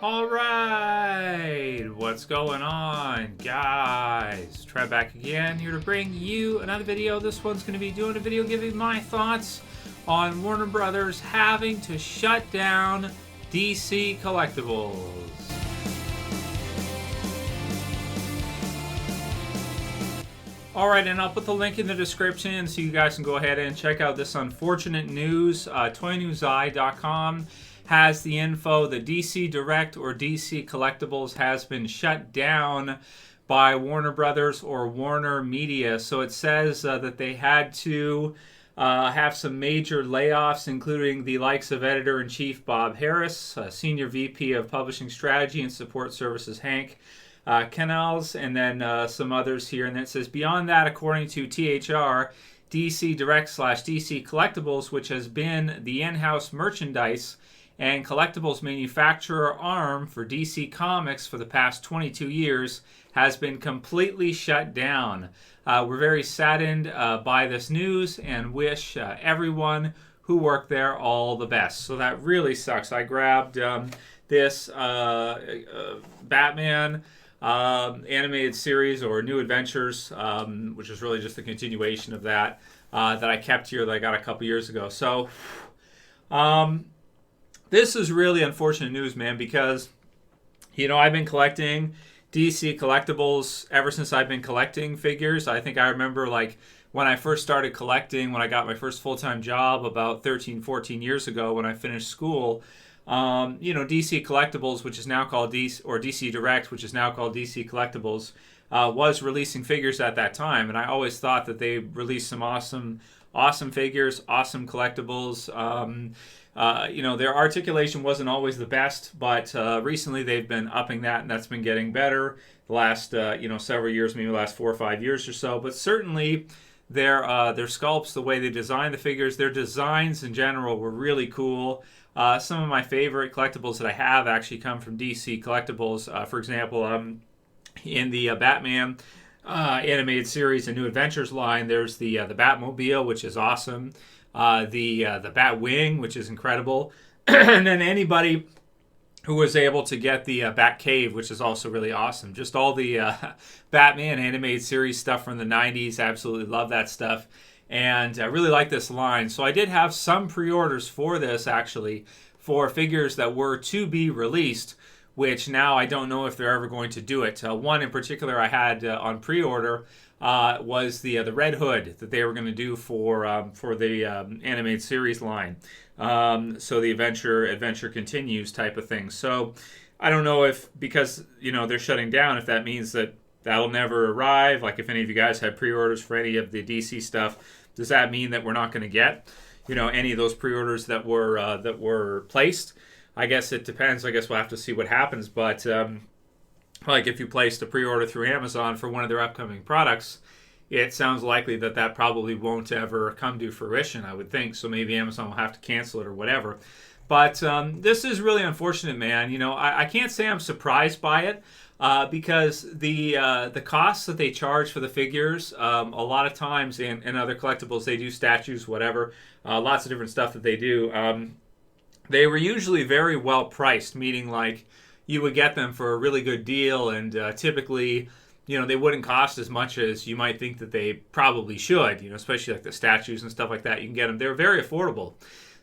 All right, what's going on, guys? Trev back again, here to bring you another video. This one's going to be doing a video giving my thoughts on Warner Brothers having to shut down DC Collectibles. All right, and I'll put the link in the description so you guys can go ahead and check out this unfortunate news. ToyNewsEye.com has the info that DC Direct or DC Collectibles has been shut down by Warner Brothers or Warner Media. So it says that they had to have some major layoffs, including the likes of Editor-in-Chief Bob Harris, Senior VP of Publishing Strategy and Support Services Hank Canals, and then some others here. And it says, beyond that, according to THR, DC Direct/DC Collectibles, which has been the in-house merchandise and collectibles manufacturer arm for DC Comics for the past 22 years, has been completely shut down. We're very saddened by this news and wish everyone who worked there all the best. So that really sucks. I grabbed this Batman animated series, or New Adventures, which is really just a continuation of that, that I kept here that I got a couple years ago. So this is really unfortunate news, man, because, you know, I've been collecting DC Collectibles ever since I've been collecting figures. I think I remember, like, when I first started collecting, when I got my first full-time job about 13, 14 years ago when I finished school, you know, DC Collectibles, which is now called DC Direct, which is now called DC Collectibles, was releasing figures at that time. And I always thought that they released some awesome figures, awesome collectibles. You know, their articulation wasn't always the best, but recently they've been upping that, and that's been getting better the last, you know, several years, maybe the last 4 or 5 years or so. But certainly their sculpts, the way they designed the figures, their designs in general were really cool. Some of my favorite collectibles that I have actually come from DC Collectibles. For example, in the Batman animated series, the New Adventures line, there's the Batmobile, which is awesome. The Batwing, which is incredible. And then anybody who was able to get the Batcave, which is also really awesome. Just all the Batman animated series stuff from the 90s. Absolutely love that stuff. And I really like this line. So I did have some pre-orders for this, actually, for figures that were to be released, which now I don't know if they're ever going to do it. One in particular I had on pre-order was the Red Hood that they were going to do for the animated series line. So the adventure continues type of thing. So I don't know if, because, you know, they're shutting down, if that means that that'll never arrive. Like, if any of you guys had pre-orders for any of the DC stuff, does that mean that we're not going to get, you know, any of those pre-orders that were placed? I guess it depends. I guess we'll have to see what happens. But like, if you placed a pre-order through Amazon for one of their upcoming products, it sounds likely that that probably won't ever come to fruition, I would think. So maybe Amazon will have to cancel it or whatever. But this is really unfortunate, man. You know, I can't say I'm surprised by it. Because the costs that they charge for the figures, a lot of times in other collectibles, they do statues, whatever, lots of different stuff that they do. They were usually very well priced, meaning like you would get them for a really good deal, and typically, you know, they wouldn't cost as much as you might think that they probably should, you know, especially like the statues and stuff like that. You can get them. They're very affordable.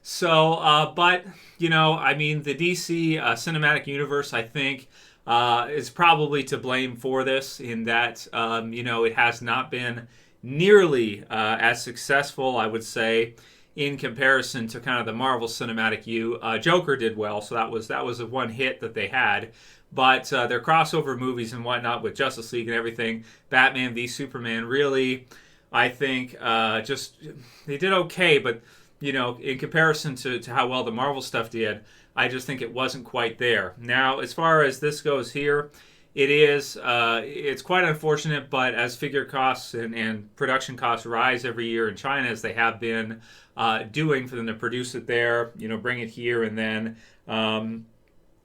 So, but, you know, I mean, the DC cinematic universe, I think, is probably to blame for this, in that, you know, it has not been nearly as successful, I would say, in comparison to kind of the Marvel Cinematic U. Joker did well, so that was a one hit that they had. But their crossover movies and whatnot with Justice League and everything, Batman v Superman, really, I think, just, they did okay, but, you know, in comparison to how well the Marvel stuff did, I just think it wasn't quite there. Now, as far as this goes here, it's quite unfortunate, but as figure costs and production costs rise every year in China, as they have been doing, for them to produce it there, you know, bring it here, and then,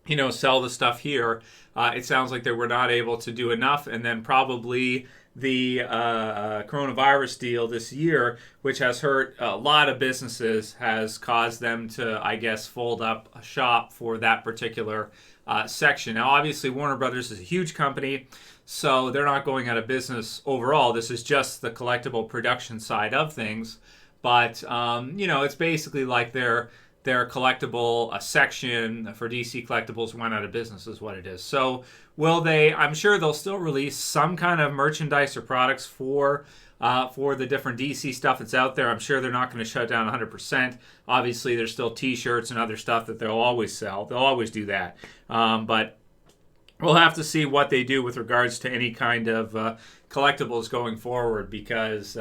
you know, sell the stuff here, it sounds like they were not able to do enough, and then probably the coronavirus deal this year, which has hurt a lot of businesses, has caused them to, I guess, fold up a shop for that particular section. Now, obviously, Warner Brothers is a huge company, so they're not going out of business overall. This is just the collectible production side of things. But, it's basically like their collectible section for DC Collectibles went out of business is what it is. So will they? I'm sure they'll still release some kind of merchandise or products for the different DC stuff that's out there. I'm sure they're not going to shut down 100%. Obviously, there's still T-shirts and other stuff that they'll always sell. They'll always do that. But we'll have to see what they do with regards to any kind of collectibles going forward, because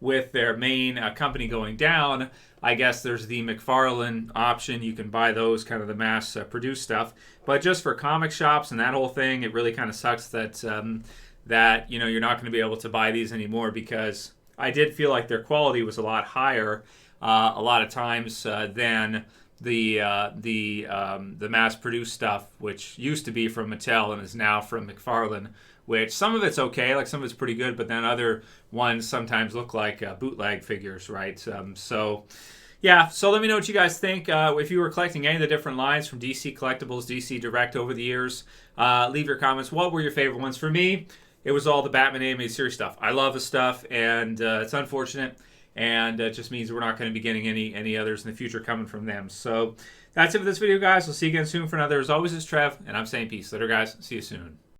with their main company going down, I guess there's the McFarlane option. You can buy those, kind of the mass produced stuff. But just for comic shops and that whole thing, it really kind of sucks that you're not going to be able to buy these anymore, because I did feel like their quality was a lot higher a lot of times than the mass produced stuff, which used to be from Mattel and is now from McFarlane, which some of it's okay, like some of it's pretty good, but then other ones sometimes look like bootleg figures, right? So let me know what you guys think. If you were collecting any of the different lines from DC Collectibles, DC Direct over the years, leave your comments. What were your favorite ones? For me, it was all the Batman animated series stuff. I love the stuff, and it's unfortunate, and it just means we're not going to be getting any others in the future coming from them. So that's it for this video, guys. We'll see you again soon for another. As always, it's Trev, and I'm saying peace. Later, guys. See you soon.